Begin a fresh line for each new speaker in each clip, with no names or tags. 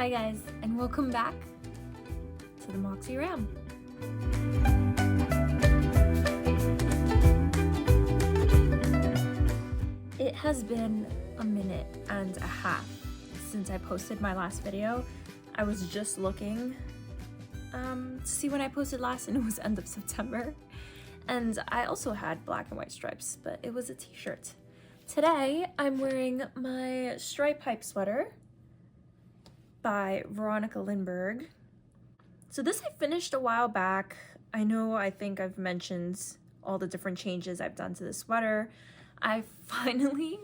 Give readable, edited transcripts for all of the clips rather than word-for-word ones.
Hi guys, and welcome back to the Moxie Ram. It has been a minute and a half since I posted my last video. I was just looking to see when I posted last, and it was end of September. And I also had black and white stripes, but it was a t-shirt. Today, I'm wearing my stripe hype sweater by Veronica Lindbergh. So this I finished a while back. I think I've mentioned all the different changes I've done to the sweater. I finally,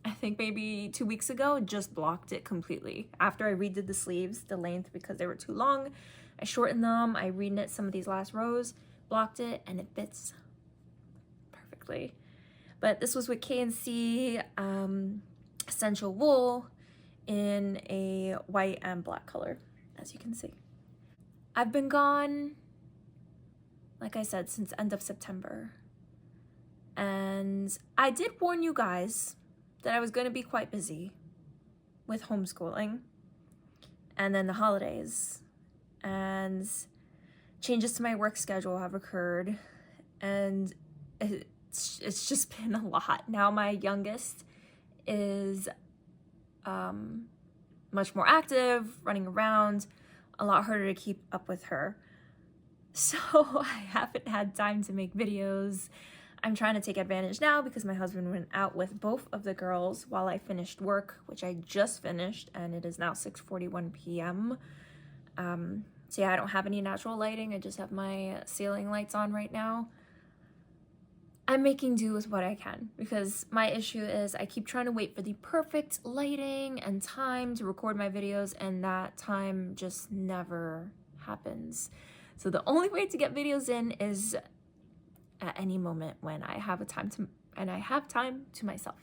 I think maybe 2 weeks ago, just blocked it completely. After I redid the sleeves, the length, because they were too long, I shortened them, I reknit some of these last rows, blocked it, and it fits perfectly. But this was with K&C Essential Wool in a white and black color, as you can see. I've been gone, like I said, since end of September. And I did warn you guys that I was going to be quite busy with homeschooling and then the holidays, and changes to my work schedule have occurred, and it's just been a lot. Now my youngest is much more active, running around, a lot harder to keep up with her. So I haven't had time to make videos. I'm trying to take advantage now because my husband went out with both of the girls while I finished work, which I just finished, and it is now 6:41 p.m. So yeah, I don't have any natural lighting. I just have my ceiling lights on right now. I'm making do with what I can because my issue is I keep trying to wait for the perfect lighting and time to record my videos, and that time just never happens. So the only way to get videos in is at any moment when I have time to myself.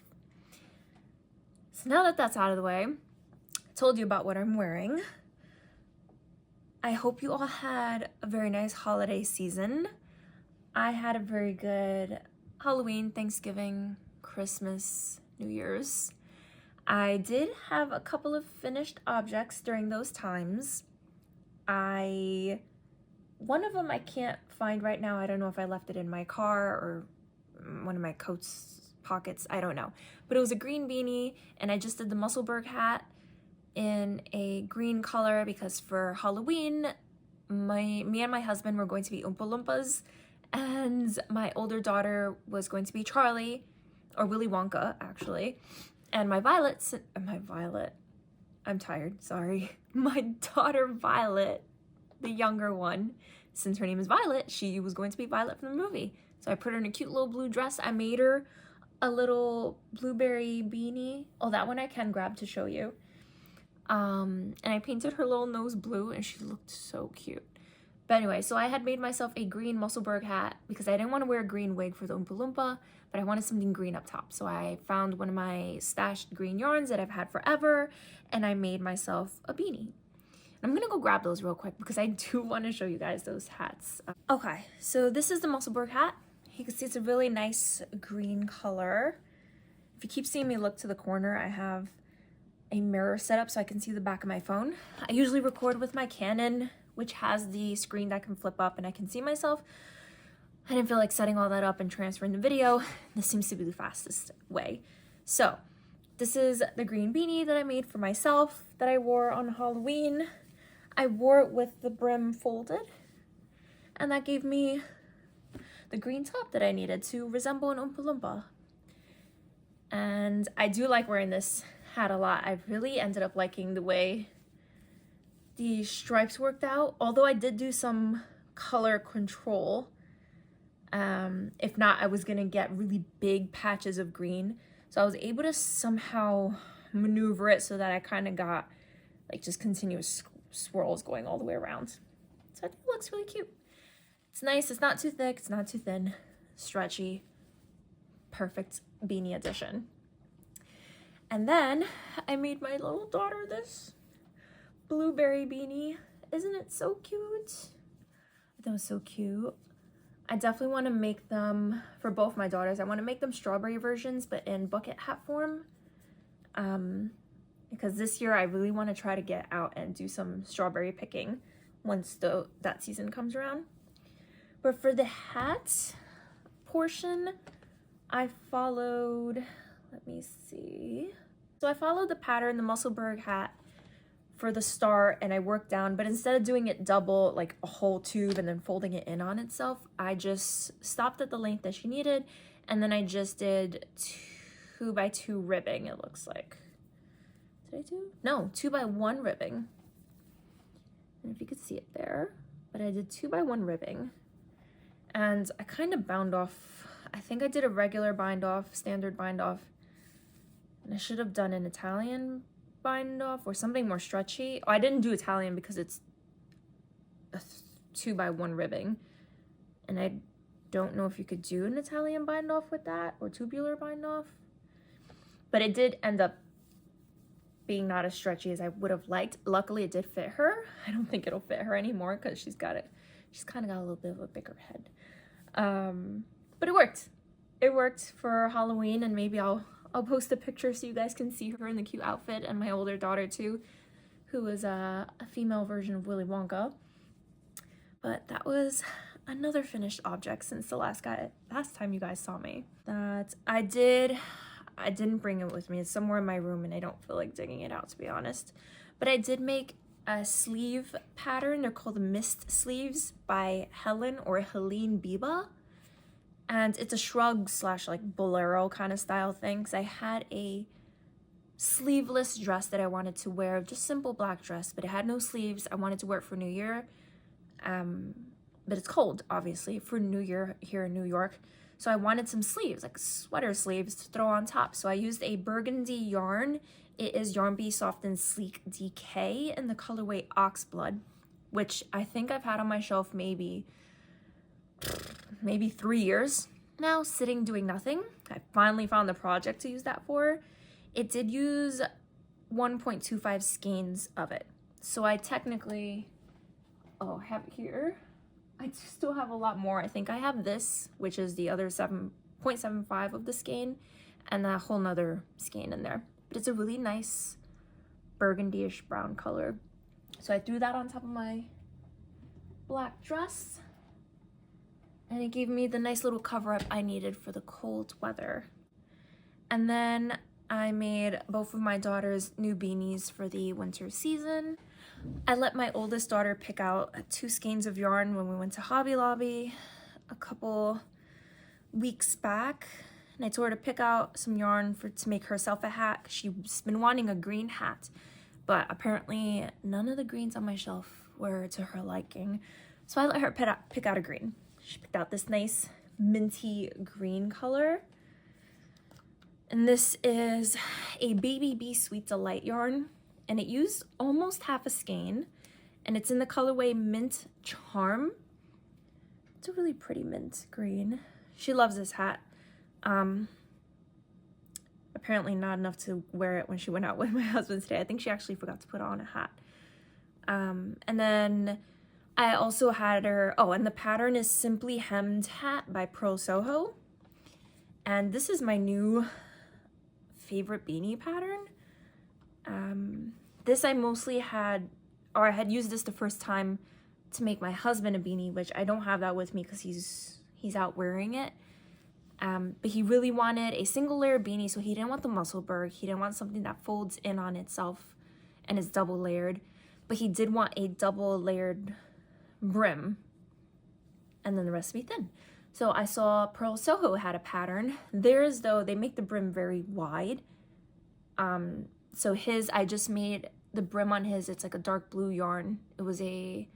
So now that that's out of the way, I told you about what I'm wearing. I hope you all had a very nice holiday season. I had a very good Halloween, Thanksgiving, Christmas, New Year's. I did have a couple of finished objects during those times. One of them I can't find right now. I don't know if I left it in my car or one of my coat's pockets. I don't know. But it was a green beanie, and I just did the Musselburgh hat in a green color because for Halloween, me and my husband were going to be Oompa Loompas, and my older daughter was going to be Charlie, or Willy Wonka, actually. And my daughter Violet, the younger one, since her name is Violet, she was going to be Violet from the movie. So I put her in a cute little blue dress. I made her a little blueberry beanie. Oh, that one I can grab to show you. And I painted her little nose blue, and she looked so cute. But anyway, so I had made myself a green Musselburgh hat because I didn't want to wear a green wig for the Oompa Loompa, but I wanted something green up top. So I found one of my stashed green yarns that I've had forever, and I made myself a beanie. I'm gonna go grab those real quick because I do want to show you guys those hats. Okay, so this is the Musselburgh hat. You can see it's a really nice green color. If you keep seeing me look to the corner, I have a mirror set up so I can see the back of my phone. I usually record with my Canon, which has the screen that can flip up and I can see myself. I didn't feel like setting all that up and transferring the video. This seems to be the fastest way. So this is the green beanie that I made for myself that I wore on Halloween. I wore it with the brim folded, and that gave me the green top that I needed to resemble an Oompa Loompa. And I do like wearing this hat a lot. I really ended up liking the way the stripes worked out, although I did do some color control. If not, I was gonna get really big patches of green. So I was able to somehow maneuver it so that I kind of got like just continuous swirls going all the way around. So I think it looks really cute. It's nice, it's not too thick, it's not too thin, stretchy, perfect beanie edition. And then I made my little daughter this blueberry beanie. Isn't it so cute? That was so cute. I definitely want to make them for both my daughters. I want to make them strawberry versions, but in bucket hat form. because this year I really want to try to get out and do some strawberry picking once that season comes around. But for the hat portion, I followed, let me see. So I followed the pattern, the Musselburgh hat for the start, and I worked down, but instead of doing it double, like a whole tube and then folding it in on itself, I just stopped at the length that she needed, and then I just did 2x2 ribbing, it looks like. Did I do? No, 2x1 ribbing. And if you could see it there, but I did 2x1 ribbing. And I kind of bound off, I think I did a regular bind off, standard bind off, and I should have done an Italian bind off or something more stretchy. Oh, I didn't do Italian because it's a 2x1 ribbing, and I don't know if you could do an Italian bind off with that or tubular bind off, but it did end up being not as stretchy as I would have liked. Luckily it did fit her. I don't think it'll fit her anymore because she's kind of got a little bit of a bigger head, but it worked for Halloween, and maybe I'll post a picture so you guys can see her in the cute outfit, and my older daughter too, who is a female version of Willy Wonka. But that was another finished object since the last time you guys saw me. That I didn't bring it with me. It's somewhere in my room and I don't feel like digging it out, to be honest. But I did make a sleeve pattern. They're called the Mist Sleeves by Helene Biba. And it's a shrug / like bolero kind of style thing. Because I had a sleeveless dress that I wanted to wear, just simple black dress, but it had no sleeves. I wanted to wear it for New Year. But it's cold, obviously, for New Year here in New York. So I wanted some sleeves, like sweater sleeves to throw on top. So I used a burgundy yarn. It is Yarn Bee Soft and Sleek DK in the colorway Oxblood, which I think I've had on my shelf maybe 3 years now, sitting doing nothing. I finally found the project to use that for. It did use 1.25 skeins of it. So I technically, I have it here. I still have a lot more. I think I have this, which is the other 7.75 of the skein, and a whole nother skein in there. But it's a really nice burgundy-ish brown color. So I threw that on top of my black dress, and it gave me the nice little cover-up I needed for the cold weather. And then I made both of my daughters new beanies for the winter season. I let my oldest daughter pick out 2 skeins of yarn when we went to Hobby Lobby a couple weeks back. And I told her to pick out some yarn to make herself a hat. She's been wanting a green hat, but apparently none of the greens on my shelf were to her liking. So I let her pick out a green. She picked out this nice minty green color. And this is a Baby Bee Sweet Delight yarn. And it used almost half a skein, and it's in the colorway Mint Charm. It's a really pretty mint green. She loves this hat. Apparently not enough to wear it when she went out with my husband today. I think she actually forgot to put on a hat. And then I also had her, and the pattern is Simply Hemmed Hat by Pearl Soho. And this is my new favorite beanie pattern. This I mostly had, or I had used this the first time to make my husband a beanie, which I don't have that with me because he's out wearing it. But he really wanted a single layer beanie, so he didn't want the Musselburgh. He didn't want something that folds in on itself and is double layered. But he did want a double layered brim, and then the rest to be thin. So I saw Pearl Soho had a pattern. Theirs, though, they make the brim very wide. So his, I just made the brim on his, it's like a dark blue yarn. It was I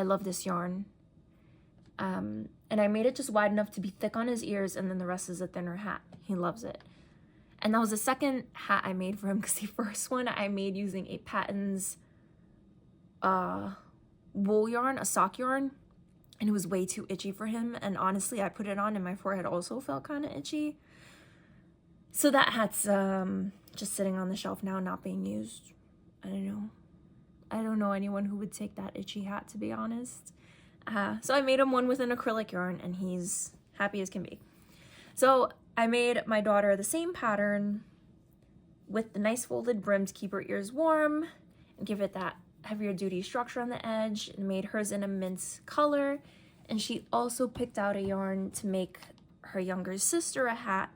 love this yarn. And I made it just wide enough to be thick on his ears, and then the rest is a thinner hat. He loves it. And that was the second hat I made for him, because the first one I made using a Patton's wool yarn, a sock yarn, and it was way too itchy for him. And honestly, I put it on and my forehead also felt kind of itchy. So that hat's just sitting on the shelf now, not being used. I don't know anyone who would take that itchy hat, to be honest. So I made him one with an acrylic yarn, and he's happy as can be. So I made my daughter the same pattern with the nice folded brim to keep her ears warm and give it that heavier duty structure on the edge, and made hers in a mint color. And she also picked out a yarn to make her younger sister a hat.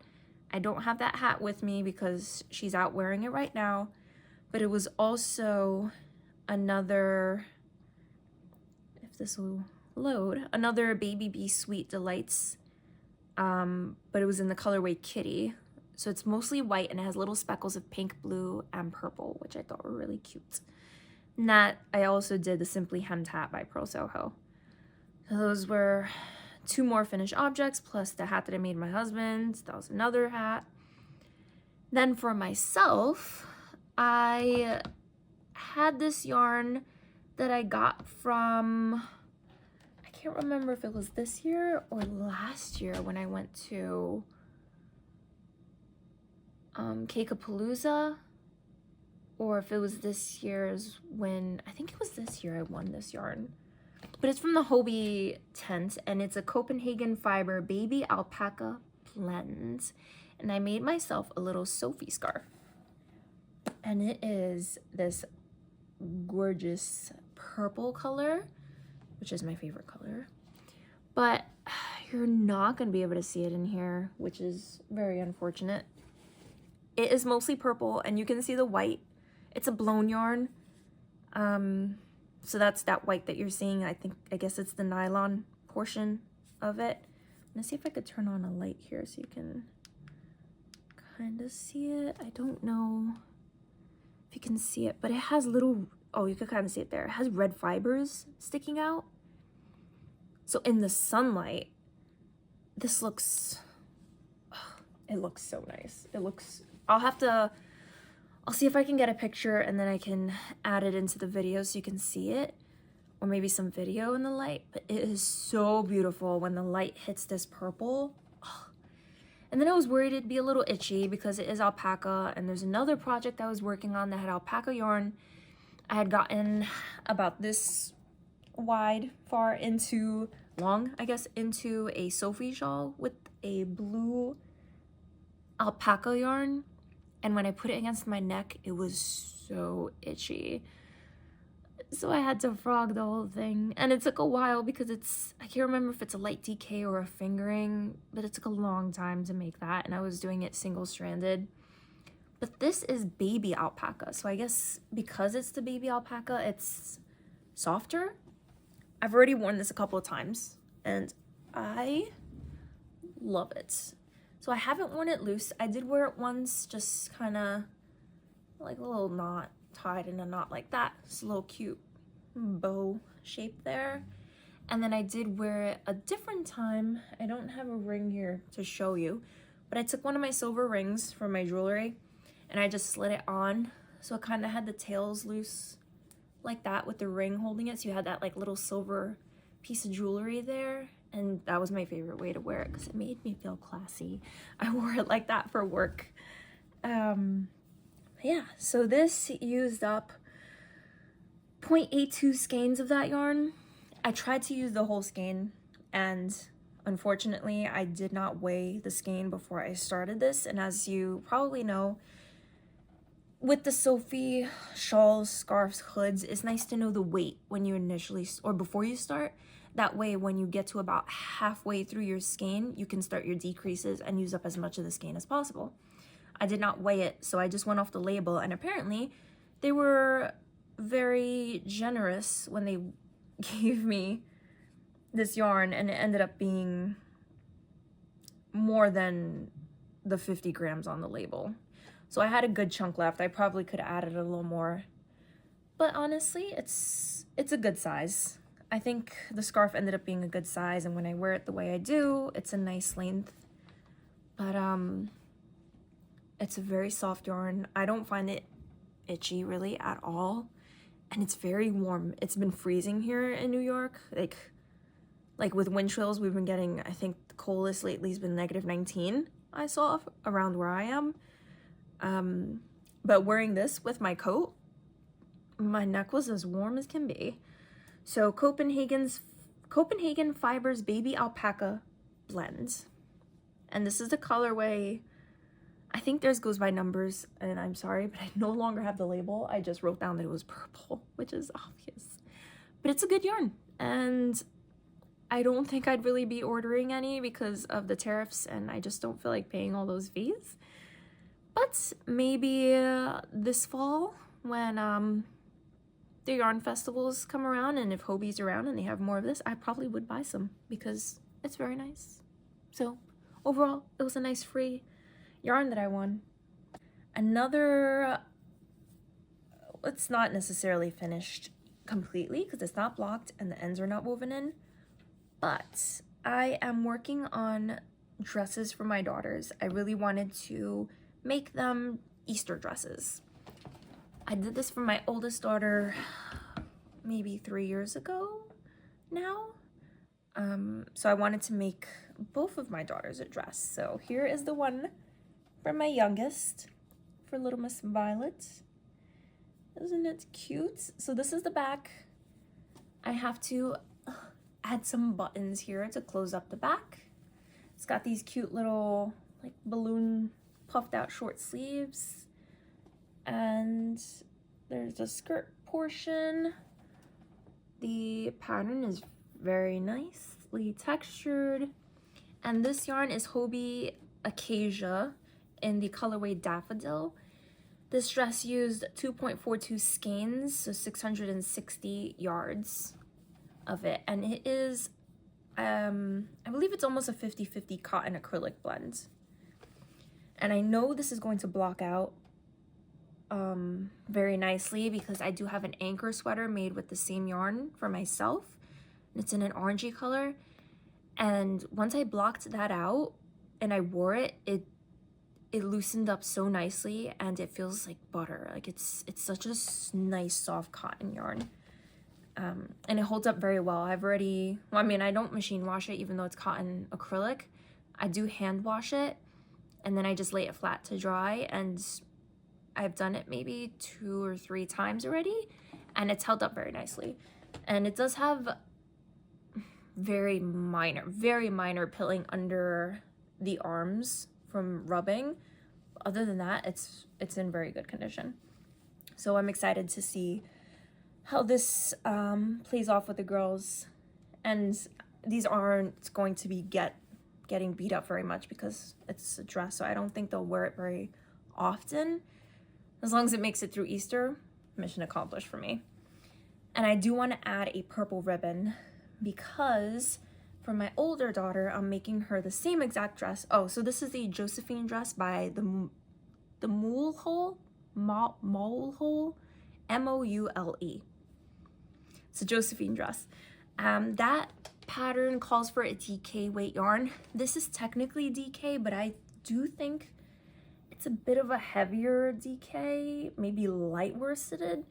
I don't have that hat with me because she's out wearing it right now, but it was also another, if this will load, another Baby Bee Sweet Delights, but it was in the colorway Kitty. So it's mostly white and it has little speckles of pink, blue, and purple, which I thought were really cute. And that, I also did the Simply Hemmed hat by Pearl Soho. So those were 2 more finished objects, plus the hat that I made my husband. That was another hat. Then for myself, I had this yarn that I got from, I can't remember if it was this year or last year when I went to Cakapalooza, or if it was this year's when, I think it was this year I won this yarn. But it's from the Hobie tent, and it's a Copenhagen fiber baby alpaca blend. And I made myself a little Sophie scarf. And it is this gorgeous purple color, which is my favorite color. But you're not going to be able to see it in here, which is very unfortunate. It is mostly purple, and you can see the white. It's a blown yarn. So that's that white that you're seeing. I guess it's the nylon portion of it. Let's see if I could turn on a light here so you can kind of see it. I don't know if you can see it, but it has little, oh, you can kind of see it there. It has red fibers sticking out. So in the sunlight, this looks, oh, it looks so nice. It looks, I'll see if I can get a picture and then I can add it into the video so you can see it, or maybe some video in the light. But it is so beautiful when the light hits this purple. Oh. And then I was worried it'd be a little itchy because it is alpaca, and there's another project I was working on that had alpaca yarn. I had gotten about this wide, far into, long, I guess, into a Sophie shawl with a blue alpaca yarn. And when I put it against my neck, it was so itchy. So I had to frog the whole thing. And it took a while because it's, I can't remember if it's a light DK or a fingering, but it took a long time to make that. And I was doing it single-stranded. But this is baby alpaca. So I guess because it's the baby alpaca, it's softer. I've already worn this a couple of times and I love it. So I haven't worn it loose. I did wear it once, just kind of like a little knot tied in a knot like that. It's a little cute bow shape there. And then I did wear it a different time. I don't have a ring here to show you, but I took one of my silver rings from my jewelry and I just slid it on. So it kind of had the tails loose like that with the ring holding it. So you had that like little silver piece of jewelry there. And that was my favorite way to wear it because it made me feel classy. I wore it like that for work. Yeah, so this used up 0.82 skeins of that yarn. I tried to use the whole skein, and unfortunately, I did not weigh the skein before I started this. And as you probably know, with the Sophie shawls, scarves, hoods, it's nice to know the weight when you initially, or before you start. That way, when you get to about halfway through your skein, you can start your decreases and use up as much of the skein as possible. I did not weigh it, so I just went off the label, and apparently they were very generous when they gave me this yarn, and it ended up being more than the 50 grams on the label. So I had a good chunk left. I probably could have added a little more, but honestly, it's a good size. I think the scarf ended up being a good size, and when I wear it the way I do, it's a nice length. But it's a very soft yarn. I don't find it itchy really at all, and it's very warm. It's been freezing here in New York. Like with wind chills, we've been getting, I think the coldest lately has been -19 I saw around where I am. But wearing this with my coat, my neck was as warm as can be. So Copenhagen Fibers Baby Alpaca Blend. And this is the colorway, I think theirs goes by numbers, and I'm sorry, but I no longer have the label. I just wrote down that it was purple, which is obvious. But it's a good yarn, and I don't think I'd really be ordering any because of the tariffs, and I just don't feel like paying all those fees. But maybe this fall, when the yarn festivals come around, and if Hobie's around and they have more of this, I probably would buy some because it's very nice. So overall, it was a nice free yarn that I won. Another, it's not necessarily finished completely because it's not blocked and the ends are not woven in, but I am working on dresses for my daughters. I really wanted to make them Easter dresses. I did this for my oldest daughter maybe 3 years ago now. So I wanted to make both of my daughters a dress. So here is the one for my youngest, for little Miss Violet. Isn't it cute? So this is the back. I have to add some buttons here to close up the back. It's got these cute little like balloon puffed out short sleeves. And there's a skirt portion. The pattern is very nicely textured. And this yarn is Hobie Acacia in the colorway Daffodil. This dress used 2.42 skeins, so 660 yards of it. And it is, I believe it's almost a 50-50 cotton acrylic blend. And I know this is going to block out very nicely because I do have an anchor sweater made with the same yarn for myself. It's in an orangey color. And once I blocked that out and I wore it, it loosened up so nicely and it feels like butter. Like it's such a nice soft cotton yarn. And it holds up very well. I've already, well, I mean, I don't machine wash it even though it's cotton acrylic. I do hand wash it and then I just lay it flat to dry, and I've done it maybe 2 or 3 times already and it's held up very nicely. And it does have very minor pilling under the arms from rubbing. Other than that, it's in very good condition. So I'm excited to see how this plays off with the girls. And these aren't going to be getting beat up very much because it's a dress, so I don't think they'll wear it very often. As long as it makes it through Easter, mission accomplished for me. And I do want to add a purple ribbon because for my older daughter, I'm making her the same exact dress. Oh, so this is the Josephine dress by the Moule, M-O-U-L-E. It's a Josephine dress. That pattern calls for a DK weight yarn. This is technically DK, but I do think it's a bit of a heavier DK, maybe light worsted,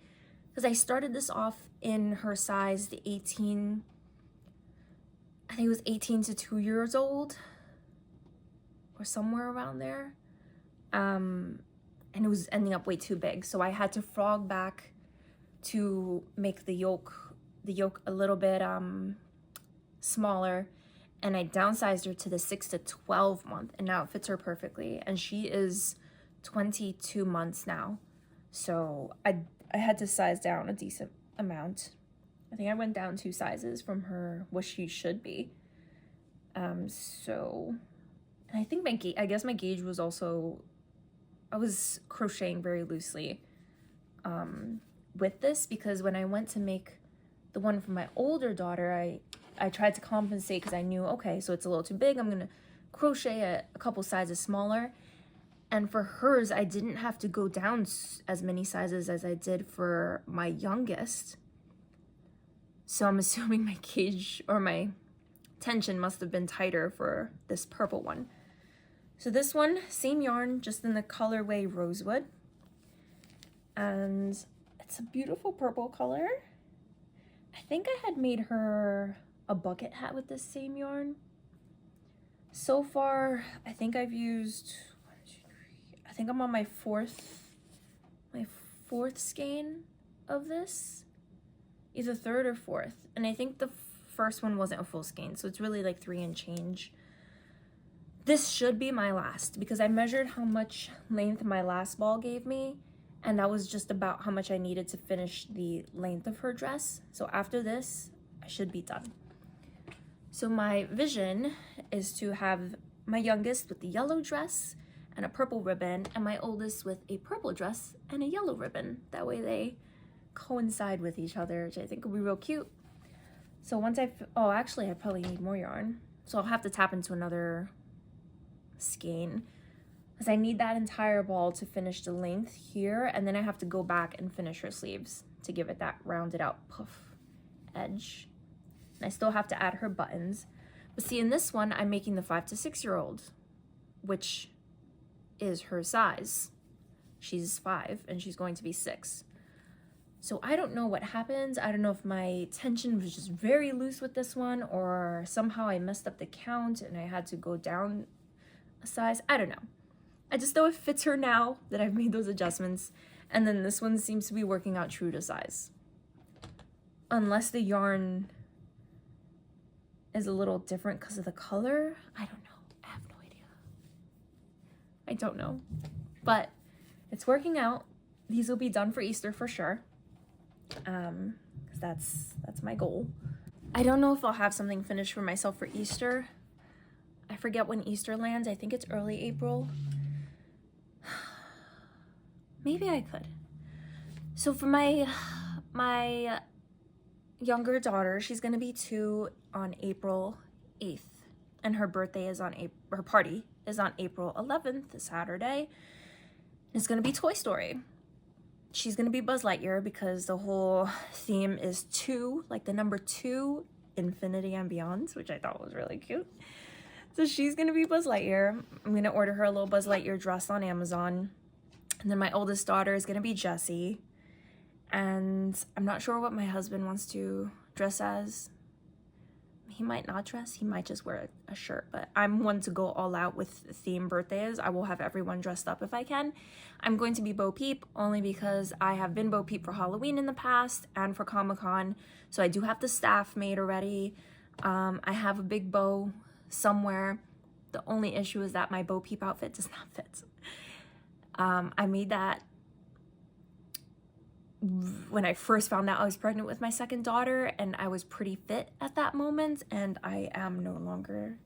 because I started this off in her size, the 18, I think it was 18 to 2 years old or somewhere around there. And it was ending up way too big. So I had to frog back to make the yoke a little bit smaller, and I downsized her to the 6 to 12 month, and now it fits her perfectly. And she is 22 months now. So I had to size down a decent amount. I think I went down 2 sizes from her what she should be. So, and I think I guess my gauge was also, I was crocheting very loosely with this, because when I went to make the one for my older daughter, I tried to compensate because I knew, okay, so it's a little too big. I'm gonna crochet it a couple sizes smaller. And for hers, I didn't have to go down as many sizes as I did for my youngest. So I'm assuming my gauge or my tension must have been tighter for this purple one. So this one, same yarn, just in the colorway Rosewood. And it's a beautiful purple color. I think I had made her a bucket hat with this same yarn. So far, I think I've used, I think I'm on my fourth skein of this, either 3rd or 4th. And I think the first one wasn't a full skein, so it's really like 3 and change. This should be my last because I measured how much length my last ball gave me, and that was just about how much I needed to finish the length of her dress. So after this, I should be done. So my vision is to have my youngest with the yellow dress and a purple ribbon, and my oldest with a purple dress and a yellow ribbon. That way they coincide with each other, which I think will be real cute. So once oh, actually I probably need more yarn. So I'll have to tap into another skein because I need that entire ball to finish the length here, and then I have to go back and finish her sleeves to give it that rounded out puff edge. And I still have to add her buttons. But see, in this one, I'm making the 5 to 6 year old, which is her size. She's 5 and she's going to be 6. So I don't know what happens. I don't know if my tension was just very loose with this one, or somehow I messed up the count and I had to go down a size. I don't know. I just know it fits her now that I've made those adjustments. And then this one seems to be working out true to size. Unless the yarn is a little different because of the color. I don't know. I have no idea. I don't know. But it's working out. These will be done for Easter for sure. Because that's my goal. I don't know if I'll have something finished for myself for Easter. I forget when Easter lands. I think it's early April. Maybe I could. So for my younger daughter, she's gonna be 2 on April 8th, and her birthday is on her party is on April 11th, Saturday. It's gonna be Toy Story. She's gonna be Buzz Lightyear because the whole theme is 2, like the number 2, infinity and beyond, which I thought was really cute. So she's gonna be Buzz Lightyear. I'm gonna order her a little Buzz Lightyear dress on Amazon. And then my oldest daughter is gonna be Jessie. And I'm not sure what my husband wants to dress as. He might not dress, he might just wear a shirt, but I'm one to go all out with theme birthdays. I will have everyone dressed up if I can. I'm going to be Bo Peep only because I have been Bo Peep for Halloween in the past and for Comic-Con. So I do have the staff made already. I have a big bow somewhere. The only issue is that my Bo Peep outfit does not fit. I made that when I first found out I was pregnant with my second daughter, and I was pretty fit at that moment, and I am no longer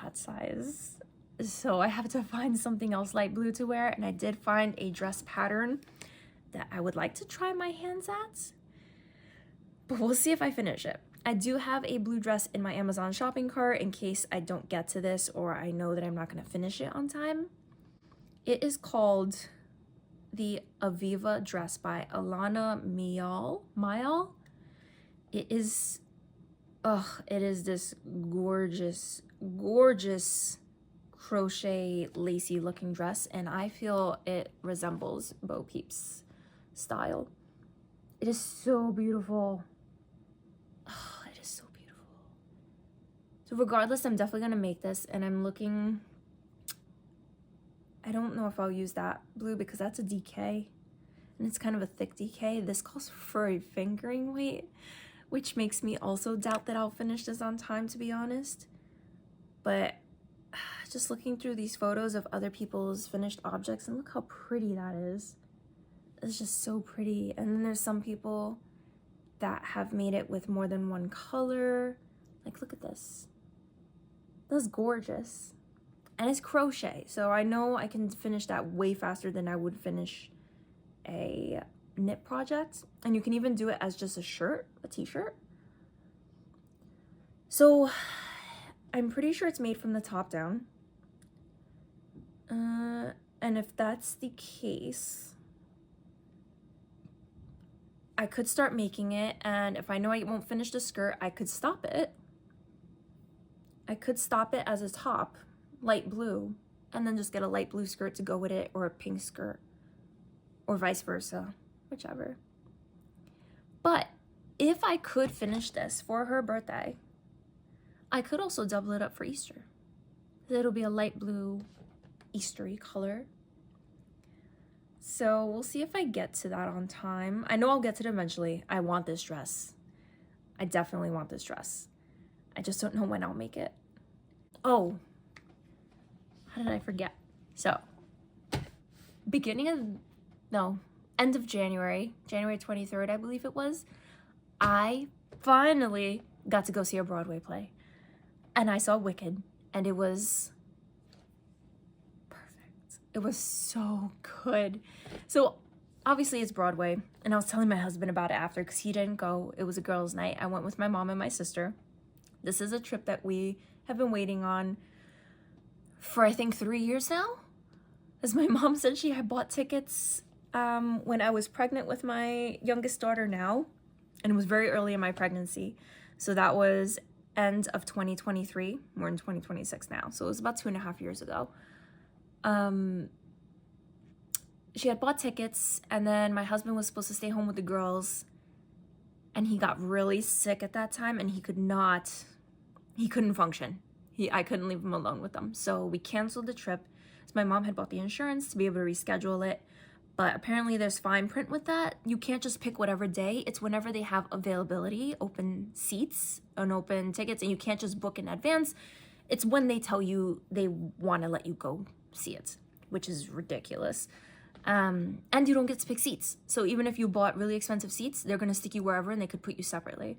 that size. So I have to find something else light blue to wear, and I did find a dress pattern that I would like to try my hands at, but we'll see if I finish it. I do have a blue dress in my Amazon shopping cart in case I don't get to this or I know that I'm not going to finish it on time. It is called the Aviva dress by Alana Mayal. It is this gorgeous crochet lacy looking dress, and I feel it resembles Bo Peep's style. It is so beautiful. Oh, it is so beautiful. So regardless, I'm definitely gonna make this, and I'm looking. I don't know if I'll use that blue because that's a DK and it's kind of a thick DK. This calls for a fingering weight, which makes me also doubt that I'll finish this on time, to be honest. But just looking through these photos of other people's finished objects, and look how pretty that is. It's just so pretty. And then there's some people that have made it with more than one color. Like, look at this. That's gorgeous. And it's crochet, so I know I can finish that way faster than I would finish a knit project. And you can even do it as just a shirt, a t-shirt. So I'm pretty sure it's made from the top down. And if that's the case, I could start making it, and if I know I won't finish the skirt, I could stop it. I could stop it as a top, light blue, and then just get a light blue skirt to go with it, or a pink skirt, or vice versa, whichever. But if I could finish this for her birthday, I could also double it up for Easter. It'll be a light blue Eastery color. So we'll see if I get to that on time. I know I'll get to it eventually. I want this dress. I definitely want this dress. I just don't know when I'll make it. Oh, how did I forget? So, end of January, January 23rd, I believe it was, I finally got to go see a Broadway play. And I saw Wicked, and it was perfect. It was so good. So obviously it's Broadway, and I was telling my husband about it after because he didn't go. It was a girls' night. I went with my mom and my sister. This is a trip that we have been waiting on for I think 3 years now. As my mom said, she had bought tickets when I was pregnant with my youngest daughter now, and it was very early in my pregnancy. So that was end of 2023. We're in 2026 now, so it was about 2.5 years ago. She had bought tickets, and then my husband was supposed to stay home with the girls, and he got really sick at that time, and he couldn't function. I couldn't leave him alone with them, so we canceled the trip. So my mom had bought the insurance to be able to reschedule it, but apparently there's fine print with that. You can't just pick whatever day. It's whenever they have availability, open seats and open tickets, and you can't just book in advance. It's when they tell you they want to let you go see it, which is ridiculous. And you don't get to pick seats. So even if you bought really expensive seats, they're going to stick you wherever, and they could put you separately.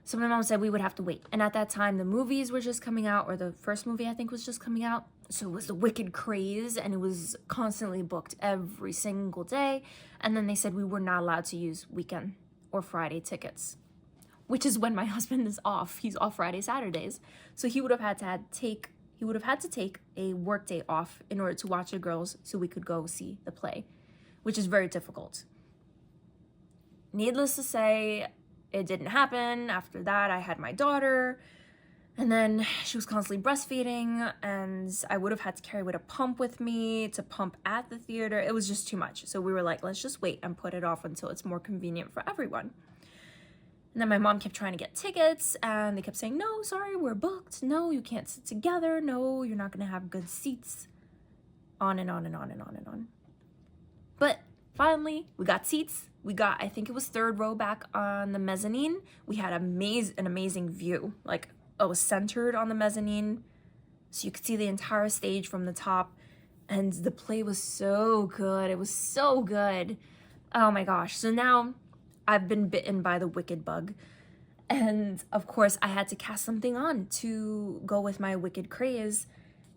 So my mom said we would have to wait. And at that time, the movies were just coming out, or the first movie I think was just coming out. So it was the Wicked craze, and it was constantly booked every single day. And then they said we were not allowed to use weekend or Friday tickets, which is when my husband is off. He's off Friday, Saturdays. So he would have had to take a work day off in order to watch the girls so we could go see the play, which is very difficult. Needless to say, it didn't happen. After that, I had my daughter, and then she was constantly breastfeeding, and I would have had to carry a pump with me to pump at the theater. It was just too much. So we were like, let's just wait and put it off until it's more convenient for everyone. And then my mom kept trying to get tickets, and they kept saying, no, sorry, we're booked. No, you can't sit together. No, you're not going to have good seats. On and on and on and on and on. But finally, we got seats. We got, I think it was 3rd row back on the mezzanine. We had an amazing view. Like, it was centered on the mezzanine, so you could see the entire stage from the top. And the play was so good. It was so good. Oh my gosh. So now I've been bitten by the Wicked bug. And of course, I had to cast something on to go with my Wicked craze.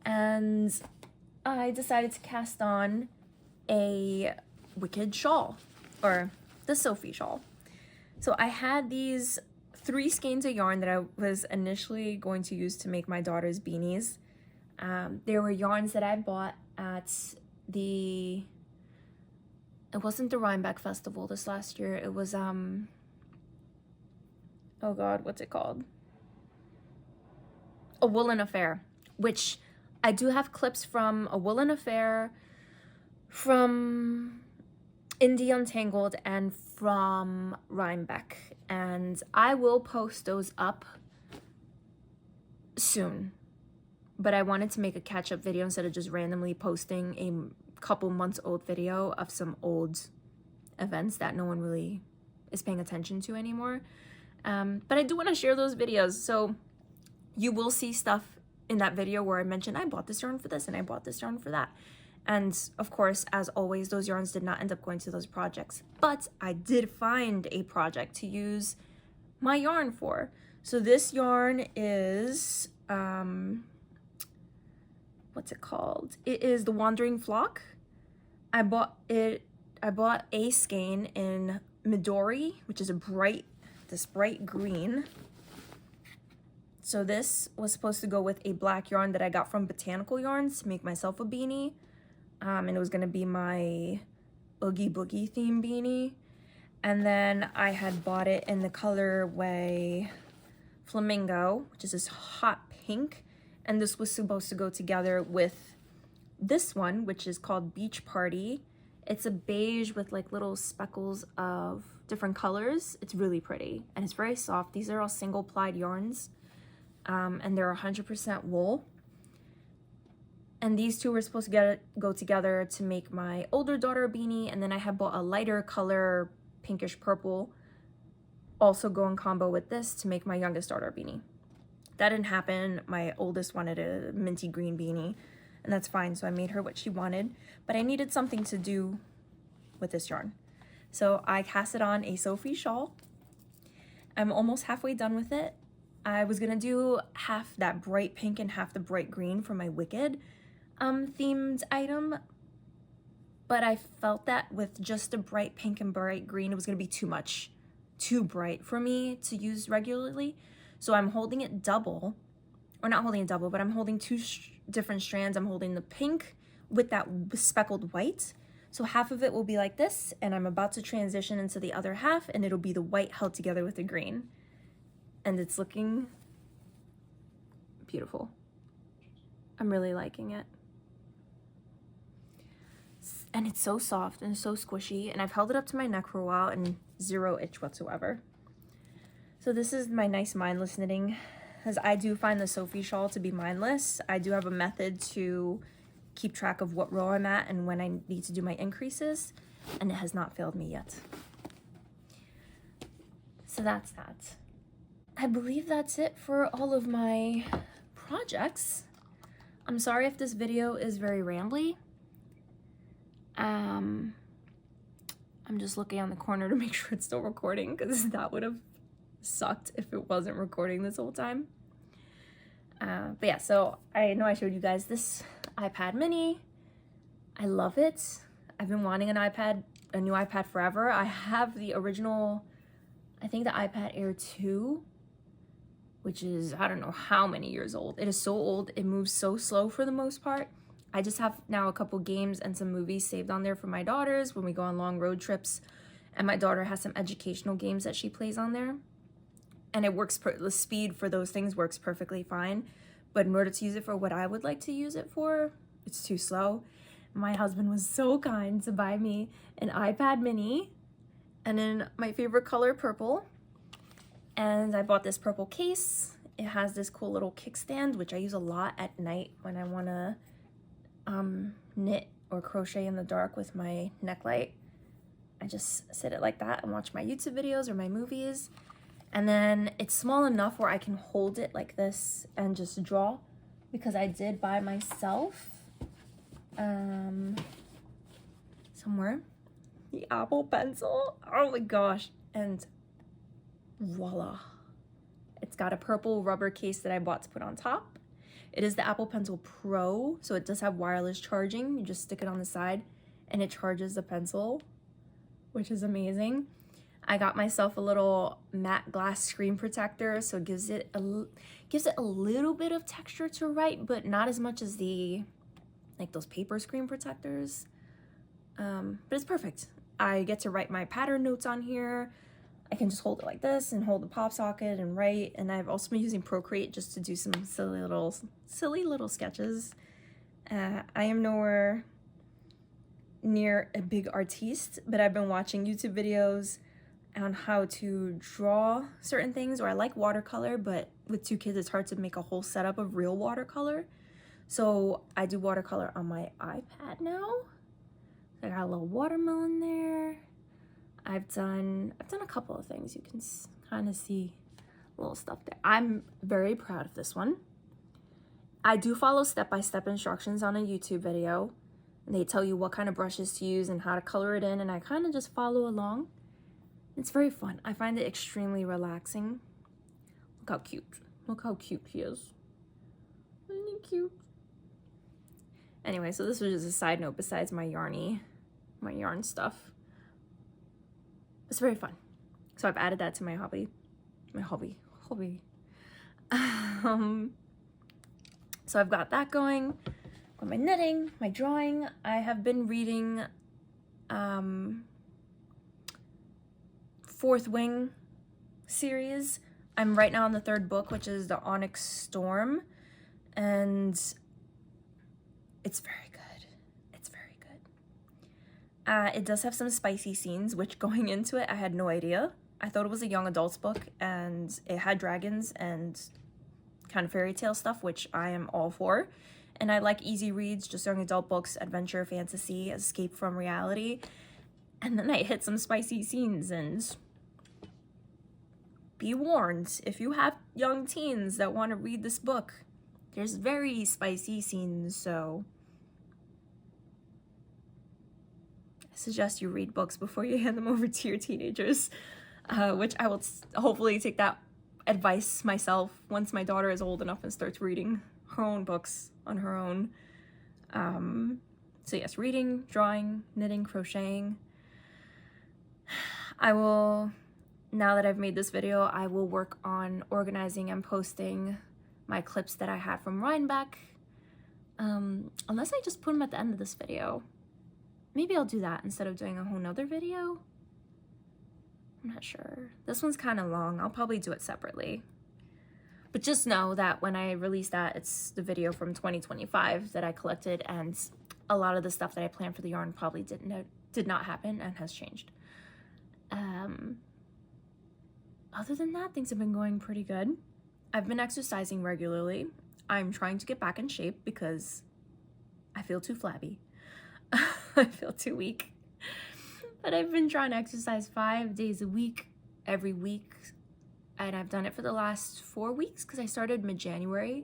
And I decided to cast on a Wicked shawl, or the Sophie shawl. So I had these 3 skeins of yarn that I was initially going to use to make my daughter's beanies. There were yarns that I bought at it wasn't the Rhinebeck Festival this last year. It was, oh God, what's it called? A Woolen Affair, which I do have clips from A Woolen Affair, from Indie Untangled, and from Rhinebeck, and I will post those up soon. But I wanted to make a catch-up video instead of just randomly posting a couple months old video of some old events that no one really is paying attention to anymore. But I do want to share those videos, so you will see stuff in that video where I mentioned I bought this yarn for this and I bought this yarn for that. And of course, as always, those yarns did not end up going to those projects, but I did find a project to use my yarn for. So this yarn is, what's it called? It is the Wandering Flock. I bought a skein in Midori, which is this bright green. So this was supposed to go with a black yarn that I got from Botanical Yarns to make myself a beanie. And it was gonna be my Oogie Boogie theme beanie. And then I had bought it in the colorway Flamingo, which is this hot pink. And this was supposed to go together with this one, which is called Beach Party. It's a beige with like little speckles of different colors. It's really pretty and it's very soft. These are all single plied yarns, and they're 100% wool. And these two were supposed to go together to make my older daughter beanie. And then I had bought a lighter color, pinkish purple, also go in combo with this to make my youngest daughter beanie. That didn't happen. My oldest wanted a minty green beanie. and that's fine. So I made her what she wanted, but I needed something to do with this yarn. So I casted on a Sophie shawl. I'm almost halfway done with it. I was gonna do half that bright pink and half the bright green for my Wicked themed item, but I felt that with just the bright pink and bright green, it was gonna be too bright for me to use regularly. So I'm holding it double, or not holding it double, but I'm holding two different strands. I'm holding the pink with that speckled white. So half of it will be like this, and I'm about to transition into the other half, and it'll be the white held together with the green. And it's looking beautiful. I'm really liking it. And it's so soft and so squishy, and I've held it up to my neck for a while and zero itch whatsoever. So this is my nice mindless knitting, as I do find the Sophie shawl to be mindless. I do have a method to keep track of what row I'm at and when I need to do my increases, and it has not failed me yet. So that's that. I believe that's it for all of my projects. I'm sorry if this video is very rambly. I'm just looking on the corner to make sure it's still recording, because that would have sucked if it wasn't recording this whole time. But yeah, so I know I showed you guys this iPad mini. I love it. I've been wanting a new iPad forever. I have the original, I think the iPad Air 2, which is, I don't know how many years old. It is so old. It moves so slow for the most part. I just have now a couple games and some movies saved on there for my daughters when we go on long road trips. And my daughter has some educational games that she plays on there. And it works, the speed for those things works perfectly fine. But in order to use it for what I would like to use it for, it's too slow. My husband was so kind to buy me an iPad mini, and in my favorite color, purple. And I bought this purple case. It has this cool little kickstand, which I use a lot at night when I want to knit or crochet in the dark with my neck light. I just sit it like that and watch my YouTube videos or my movies. And then it's small enough where I can hold it like this and just draw, because I did buy myself somewhere the Apple Pencil. Oh my gosh. And voila, it's got a purple rubber case that I bought to put on top. It is the Apple Pencil Pro, so it does have wireless charging. You just stick it on the side and it charges the pencil, which is amazing. I got myself a little matte glass screen protector, so it gives it a little bit of texture to write, but not as much as those paper screen protectors. But it's perfect. I get to write my pattern notes on here. I can just hold it like this and hold the pop socket and write. And I've also been using Procreate just to do some silly little sketches. I am nowhere near a big artiste, but I've been watching YouTube videos on how to draw certain things, or I like watercolor, but with 2 kids it's hard to make a whole setup of real watercolor. So I do watercolor on my iPad now. I got a little watermelon there. I've done a couple of things. You can kind of see little stuff there. I'm very proud of this one. I do follow step-by-step instructions on a YouTube video, and they tell you what kind of brushes to use and how to color it in, and I kind of just follow along. It's very fun. I find it extremely relaxing. Look how cute. Look how cute he is. Isn't he cute? Anyway, so this was just a side note besides my yarn stuff. It's very fun. So I've added that to my hobby. So I've got that going. Got my knitting, my drawing. I have been reading Fourth Wing series. I'm right now on the 3rd book, which is the Onyx Storm, and it's very good. It's very good. It does have some spicy scenes, which going into it, I had no idea. I thought it was a young adult's book, and it had dragons and kind of fairy tale stuff, which I am all for. And I like easy reads, just young adult books, adventure, fantasy, escape from reality. And then I hit some spicy scenes, and be warned, if you have young teens that want to read this book, there's very spicy scenes, so suggest you read books before you hand them over to your teenagers, which I will hopefully take that advice myself once my daughter is old enough and starts reading her own books on her own. So yes, reading, drawing, knitting, crocheting. I will, now that I've made this video, I will work on organizing and posting my clips that I had from Rhinebeck. Unless I just put them at the end of this video. Maybe I'll do that instead of doing a whole nother video. I'm not sure. This one's kind of long. I'll probably do it separately. But just know that when I release that, it's the video from 2025 that I collected, and a lot of the stuff that I planned for the yarn probably did not happen and has changed. Other than that, things have been going pretty good. I've been exercising regularly. I'm trying to get back in shape because I feel too flabby. I feel too weak. But I've been trying to exercise 5 days a week, every week. And I've done it for the last 4 weeks because I started mid-January.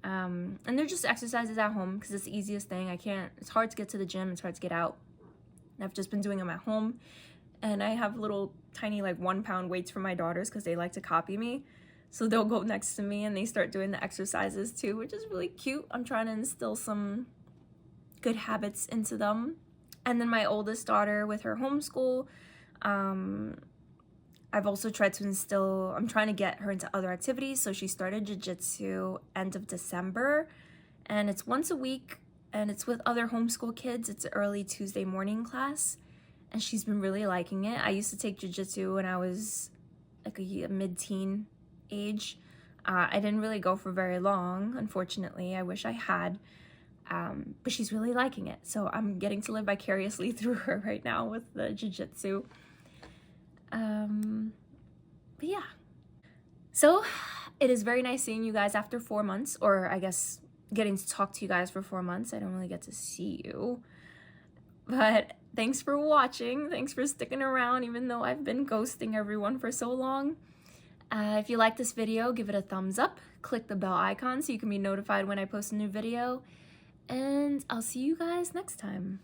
And they're just exercises at home because it's the easiest thing. It's hard to get to the gym, it's hard to get out. And I've just been doing them at home. And I have little tiny like 1 pound weights for my daughters because they like to copy me. So they'll go next to me and they start doing the exercises too, which is really cute. I'm trying to instill some good habits into them. And then my oldest daughter with her homeschool, I've also tried to I'm trying to get her into other activities. So she started jiu-jitsu end of December, and it's once a week, and it's with other homeschool kids. It's an early Tuesday morning class, and she's been really liking it. I used to take jiu-jitsu when I was like a mid-teen age. I didn't really go for very long, unfortunately. I wish I had. But she's really liking it. So I'm getting to live vicariously through her right now with the jiu-jitsu. But yeah. So it is very nice seeing you guys after 4 months, or I guess getting to talk to you guys for 4 months. I don't really get to see you. But thanks for watching. Thanks for sticking around, even though I've been ghosting everyone for so long. If you like this video, give it a thumbs up. Click the bell icon so you can be notified when I post a new video. And I'll see you guys next time.